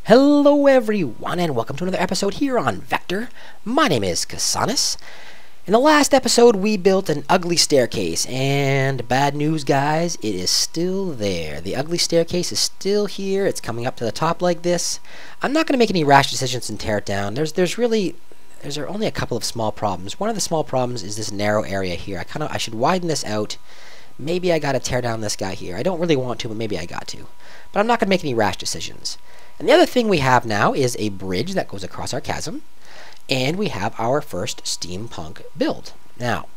Hello everyone and welcome to another episode here on Vector. My name is Casanis. In the last episode we built an ugly staircase, and bad news guys, it is still there. The ugly staircase is still here. It's coming up to the top like this. I'm not going to make any rash decisions and tear it down. There's only a couple of small problems. One of the small problems is this narrow area here. I should widen this out. Maybe I got to tear down this guy here. I don't really want to, but maybe I got to. But I'm not going to make any rash decisions. And the other thing we have now is a bridge that goes across our chasm, and we have our first steampunk build. Now,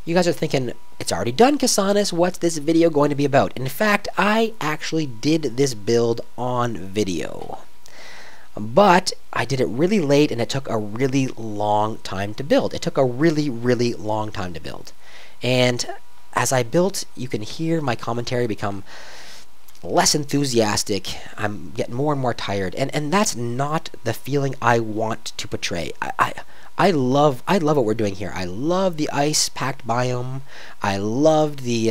you guys are thinking, it's already done, Casanis, what's this video going to be about? In fact, I actually did this build on video. But I did it really late, and it took a really long time to build. It took a really, really long time to build. And as I built, you can hear my commentary become less enthusiastic. I'm getting more and more tired, and that's not the feeling I want to portray. I love what we're doing here. I love the ice-packed biome. I loved the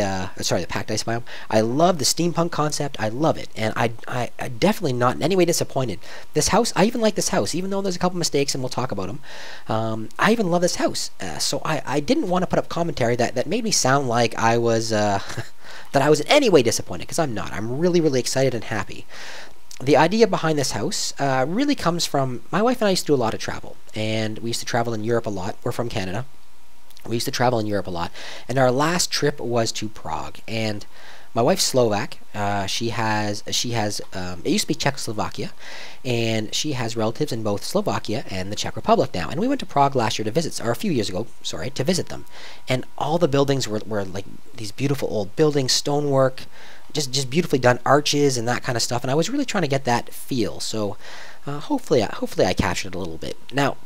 packed ice biome. I love the steampunk concept. I love it, and I definitely not in any way disappointed. This house, I even like this house, even though there's a couple mistakes, and we'll talk about them. I even love this house, so I didn't want to put up commentary that made me sound like I was that I was in any way disappointed, because I'm not. I'm really, really excited and happy. The idea behind this house really comes from, my wife and I used to do a lot of travel, and we used to travel in Europe a lot. We're from Canada. We used to travel in Europe a lot, and our last trip was to Prague. And my wife's Slovak. It used to be Czechoslovakia, and she has relatives in both Slovakia and the Czech Republic now. And we went to Prague last year to visit, or a few years ago, sorry, to visit them. And all the buildings were like these beautiful old buildings, stonework, just beautifully done arches and that kind of stuff. And I was really trying to get that feel. So hopefully I captured it a little bit. Now,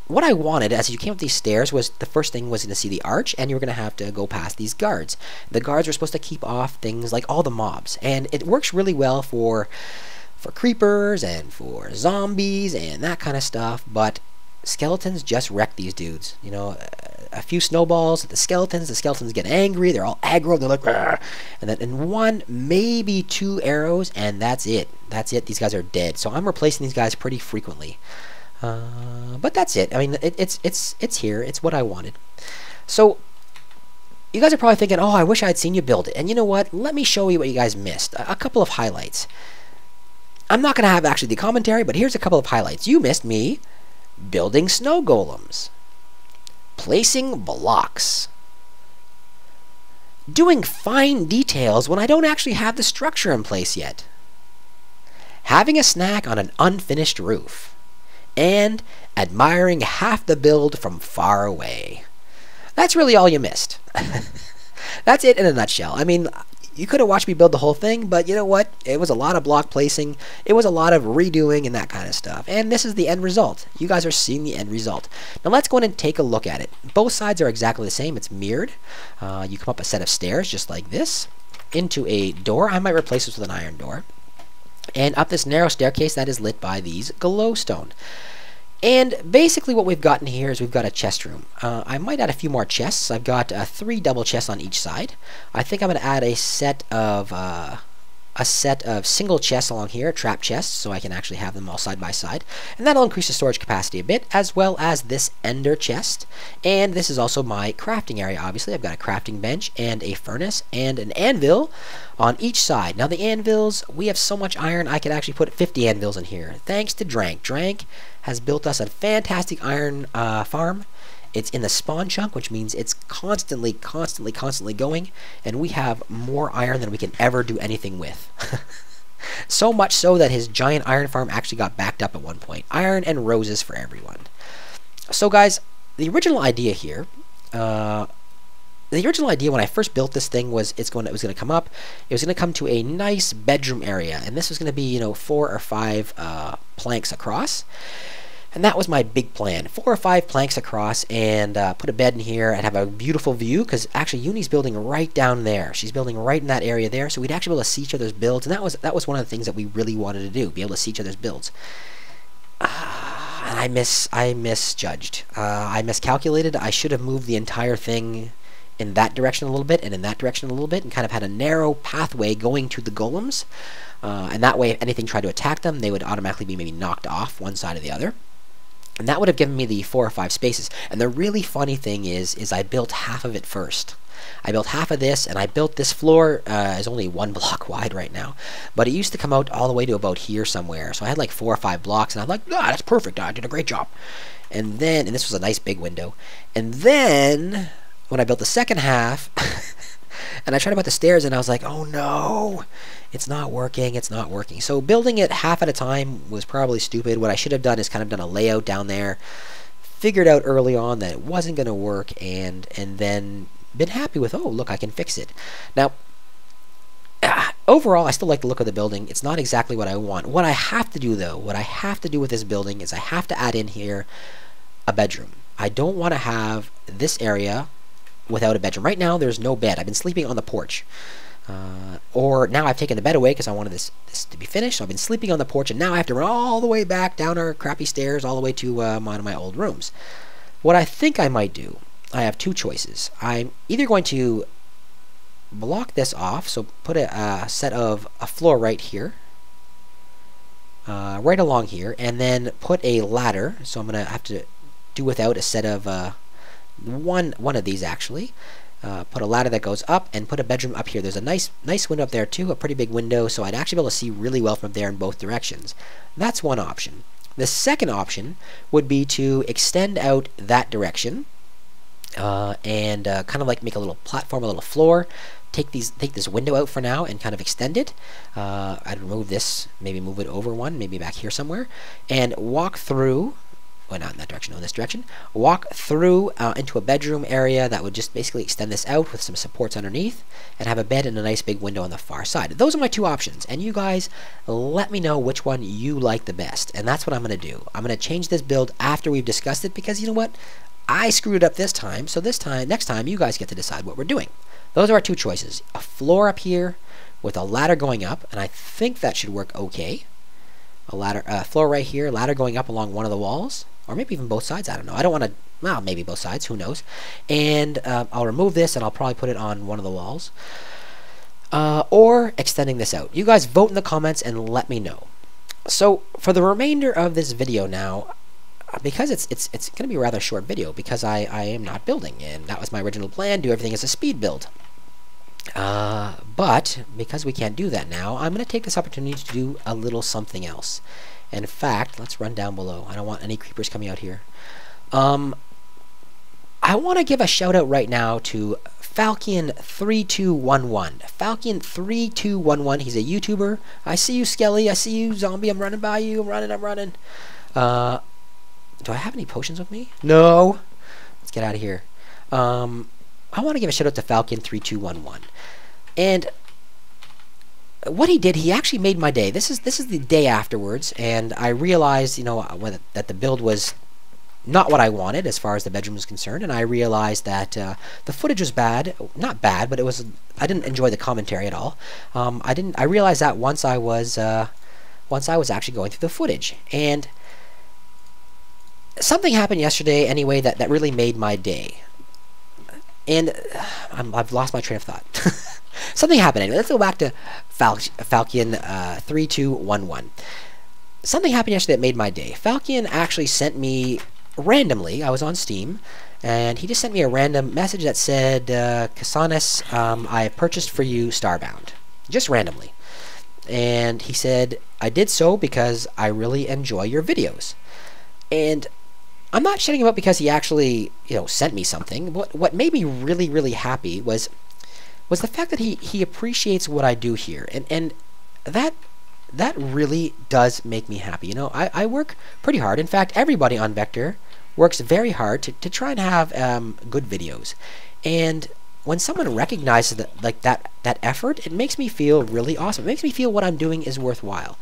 what I wanted as you came up these stairs was, the first thing was to see the arch, and you were going to have to go past these guards. The guards were supposed to keep off things like all the mobs, and it works really well for creepers and for zombies and that kind of stuff, but skeletons just wreck these dudes. You know, a few snowballs at the skeletons get angry, they're all aggro, they're like, "Argh!" And then in one, maybe two arrows, and that's it. These guys are dead. So I'm replacing these guys pretty frequently. But that's it. I mean, it's here. It's what I wanted. So you guys are probably thinking, oh, I wish I had seen you build it. And you know what? Let me show you what you guys missed. A couple of highlights. I'm not going to have actually the commentary, but here's a couple of highlights. You missed me building snow golems, placing blocks, doing fine details when I don't actually have the structure in place yet, having a snack on an unfinished roof, and admiring half the build from far away. That's really all you missed. That's it in a nutshell. I mean, you could have watched me build the whole thing, but you know what? It was a lot of block placing. It was a lot of redoing and that kind of stuff. And this is the end result. You guys are seeing the end result. Now let's go in and take a look at it. Both sides are exactly the same. It's mirrored. You come up a set of stairs just like this into a door. I might replace this with an iron door. And up this narrow staircase that is lit by these glowstone. And basically what we've gotten here is we've got a chest room. I might add a few more chests. I've got 3 double chests on each side. I think I'm going to add a set of single chests along here, trap chests, so I can actually have them all side by side. And that'll increase the storage capacity a bit, as well as this ender chest. And this is also my crafting area, obviously. I've got a crafting bench and a furnace and an anvil on each side. Now the anvils, we have so much iron, I could actually put 50 anvils in here, thanks to Drank. Drank has built us a fantastic iron farm. It's in the spawn chunk, which means it's constantly going, and we have more iron than we can ever do anything with. So much so that his giant iron farm actually got backed up at one point. Iron and roses for everyone. So guys, the original idea here, when I first built this thing was it was going to come up. It was going to come to a nice bedroom area, and this was going to be 4 or 5 planks across. And that was my big plan. 4 or 5 planks across, and put a bed in here and have a beautiful view, because actually Uni's building right down there. She's building right in that area there, so we'd actually be able to see each other's builds, and that was one of the things that we really wanted to do, be able to see each other's builds. And I misjudged. I miscalculated. I should have moved the entire thing in that direction a little bit and in that direction a little bit, and kind of had a narrow pathway going to the golems. And that way, if anything tried to attack them, they would automatically be maybe knocked off one side or the other. And that would have given me the 4 or 5 spaces. And the really funny thing is I built half of it first. I built half of this, and I built this floor is only 1 block wide right now. But it used to come out all the way to about here somewhere. So I had like 4 or 5 blocks, and I'm like, ah, that's perfect. I did a great job. And then, and this was a nice big window. And then, when I built the second half, and I tried to put the stairs in, I was like, oh no, it's not working, it's not working. So building it half at a time was probably stupid. What I should have done is kind of done a layout down there, figured out early on that it wasn't going to work, and then been happy with, oh, look, I can fix it. Now, overall, I still like the look of the building. It's not exactly what I want. What I have to do, though, what I have to do with this building is I have to add in here a bedroom. I don't want to have this area without a bedroom. Right now, there's no bed. I've been sleeping on the porch. Or now I've taken the bed away because I wanted this to be finished. So I've been sleeping on the porch, and now I have to run all the way back down our crappy stairs all the way to one of my old rooms. What I think I might do, I have 2 choices. I'm either going to block this off, so put a set of a floor right here, right along here, and then put a ladder. So I'm going to have to do without a set of one of these actually. Put a ladder that goes up, and put a bedroom up here. There's a nice window up there too, a pretty big window, so I'd actually be able to see really well from there in both directions. That's one option. The second option would be to extend out that direction, and kind of like make a little platform, a little floor. Take this window out for now and kind of extend it. I'd remove this, maybe move it over one, maybe back here somewhere, and walk through. Well, not in that direction, no, in this direction. Walk through into a bedroom area that would just basically extend this out with some supports underneath, and have a bed and a nice big window on the far side. Those are my 2 options, and you guys let me know which one you like the best, and that's what I'm going to do. I'm going to change this build after we've discussed it, because you know what? I screwed up this time, so next time, you guys get to decide what we're doing. Those are our 2 choices. A floor up here with a ladder going up, and I think that should work okay. A floor right here, ladder going up along one of the walls, or maybe even both sides. I don't know. I don't want to, well, maybe both sides, who knows. And I'll remove this, and I'll probably put it on one of the walls. Or extending this out. You guys vote in the comments and let me know. So for the remainder of this video now, because it's going to be a rather short video, because I am not building, and that was my original plan, do everything as a speed build. But because we can't do that now, I'm going to take this opportunity to do a little something else. And in fact, let's run down below. I don't want any creepers coming out here. I want to give a shout out right now to Falcon3211. Falcon3211, he's a YouTuber. I see you, Skelly. I see you, Zombie. I'm running by you. I'm running. Do I have any potions with me? No. Let's get out of here. I want to give a shout out to Falcon3211. And what he did, he actually made my day. This is the day afterwards, and I realized, you know, that the build was not what I wanted as far as the bedroom was concerned, and I realized that the footage was bad. Not bad, but I didn't enjoy the commentary at all. I realized that once I was actually going through the footage, and something happened yesterday anyway that really made my day. And I've lost my train of thought. Something happened anyway. Let's go back to Falcon3211. Something happened yesterday that made my day. Falcon actually sent me randomly. I was on Steam, and he just sent me a random message that said, Casanis, I purchased for you Starbound. Just randomly. And he said, I did so because I really enjoy your videos. And I'm not shutting him up because he actually, you know, sent me something. What made me really, really happy was the fact that he appreciates what I do here, and that really does make me happy. You know, I work pretty hard. In fact, everybody on Vector works very hard to try and have good videos, and when someone recognizes that effort, it makes me feel really awesome. It makes me feel what I'm doing is worthwhile.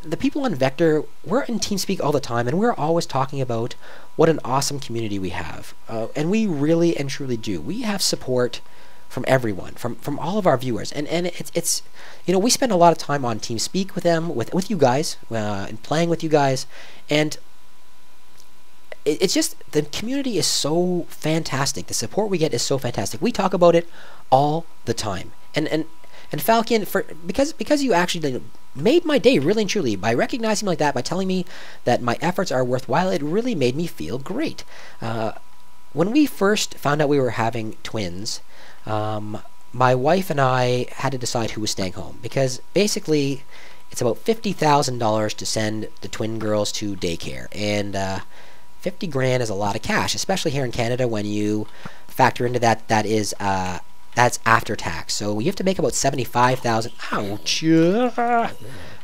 The people on Vector, we're in TeamSpeak all the time, and we're always talking about what an awesome community we have, and we really and truly do. We have support from everyone, from all of our viewers, and it's you know, we spend a lot of time on TeamSpeak with them, with you guys, and playing with you guys, and it's just, the community is so fantastic. The support we get is so fantastic. We talk about it all the time. And Falcon, because you actually made my day, really and truly, by recognizing me like that, by telling me that my efforts are worthwhile, it really made me feel great. When we first found out we were having twins, my wife and I had to decide who was staying home, because basically it's about $50,000 to send the twin girls to daycare, and 50 grand is a lot of cash, especially here in Canada. When you factor into that, that's after tax. So you have to make about $75,000. Ouch!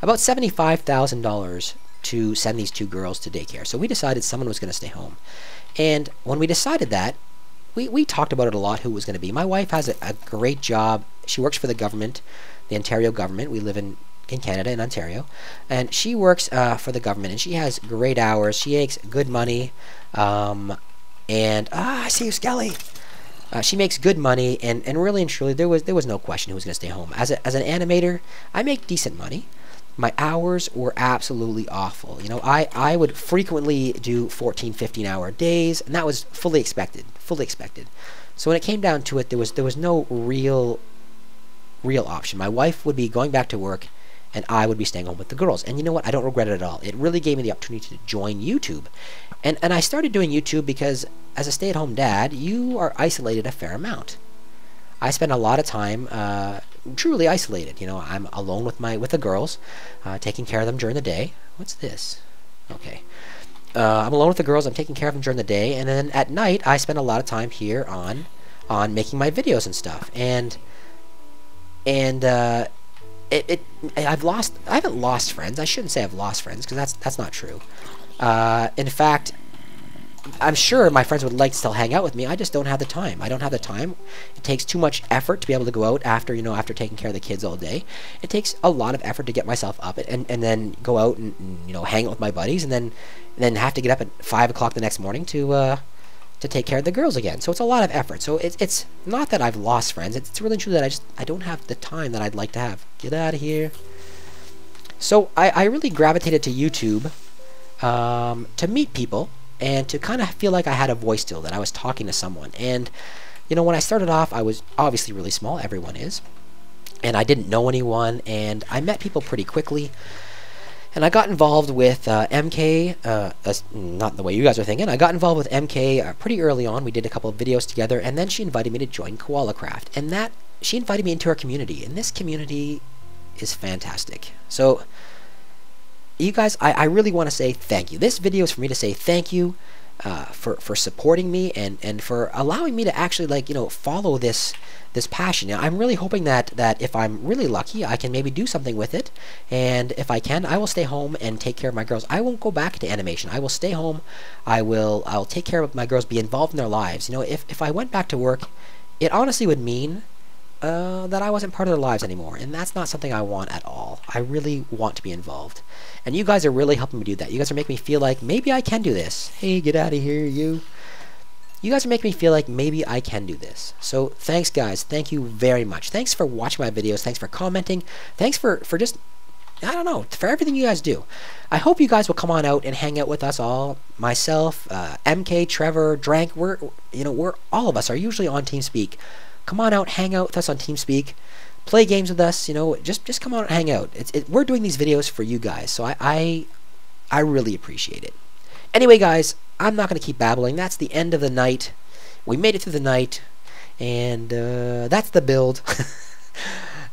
About $75,000 to send these two girls to daycare. So we decided someone was going to stay home. And when we decided that, we talked about it a lot, who it was going to be. My wife has a great job. She works for the government, the Ontario government. We live in Canada, in Ontario. And she works for the government, and she has great hours. She makes good money. I see you, Skelly. She makes good money, and really and truly, there was no question who was going to stay home. As an animator, I make decent money. My hours were absolutely awful. You know, I would frequently do 14, 15-hour days, and that was fully expected. So when it came down to it, there was no real option. My wife would be going back to work, and I would be staying home with the girls. And you know what? I don't regret it at all. It really gave me the opportunity to join YouTube. And I started doing YouTube because as a stay-at-home dad, you are isolated a fair amount. I spend a lot of time truly isolated. You know, I'm alone with the girls, taking care of them during the day. What's this? Okay. I'm alone with the girls. I'm taking care of them during the day, and then at night I spend a lot of time here on making my videos and stuff. I haven't lost friends. I shouldn't say I've lost friends, because that's not true. In fact, I'm sure my friends would like to still hang out with me. I just don't have the time. I don't have the time. It takes too much effort to be able to go out after taking care of the kids all day. It takes a lot of effort to get myself up and then go out and hang out with my buddies, and then have to get up at 5 o'clock the next morning to take care of the girls again. So it's a lot of effort. So it's not that I've lost friends. It's really true that I don't have the time that I'd like to have. Get out of here. So I really gravitated to YouTube to meet people, and to kind of feel like I had a voice still, that I was talking to someone. And when I started off, I was obviously really small. Everyone is. And I didn't know anyone, and I met people pretty quickly. And I got involved with MK, not the way you guys are thinking. I got involved with MK pretty early on. We did a couple of videos together, and then she invited me to join Koala Craft. And she invited me into her community, and this community is fantastic. So you guys, I really want to say thank you. This video is for me to say thank you for supporting me and for allowing me to actually follow this passion. Now, I'm really hoping that if I'm really lucky, I can maybe do something with it. And if I can, I will stay home and take care of my girls. I won't go back to animation. I will stay home. I'll take care of my girls, be involved in their lives. If I went back to work, it honestly would mean that I wasn't part of their lives anymore, and that's not something I want at all. I really want to be involved, and you guys are really helping me do that. You guys are making me feel like maybe I can do this. Hey, get out of here, you. You guys are making me feel like maybe I can do this. So thanks, guys. Thank you very much. Thanks for watching my videos. Thanks for commenting. Thanks for just, I don't know, for everything you guys do. I hope you guys will come on out and hang out with us all. Myself, MK, Trevor, Drank, we're all of us are usually on TeamSpeak. Come on out, hang out with us on TeamSpeak, play games with us. Just come out and hang out. We're doing these videos for you guys, so I really appreciate it. Anyway, guys, I'm not going to keep babbling. That's the end of the night. We made it through the night, and that's the build.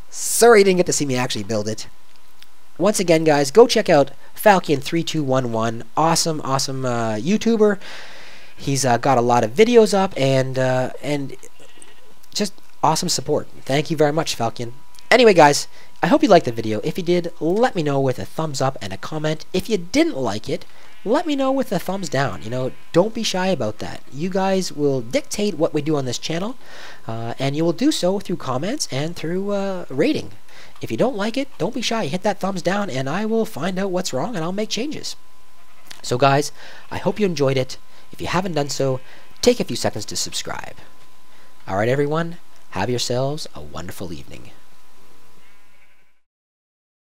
Sorry you didn't get to see me actually build it. Once again, guys, go check out Falcon3211. Awesome YouTuber. He's got a lot of videos up, and just awesome support. Thank you very much, Falcon. Anyway, guys, I hope you liked the video. If you did, let me know with a thumbs up and a comment. If you didn't like it, let me know with a thumbs down. Don't be shy about that. You guys will dictate what we do on this channel, and you will do so through comments and through rating. If you don't like it, don't be shy. Hit that thumbs down, and I will find out what's wrong, and I'll make changes. So, guys, I hope you enjoyed it. If you haven't done so, take a few seconds to subscribe. Alright, everyone, have yourselves a wonderful evening.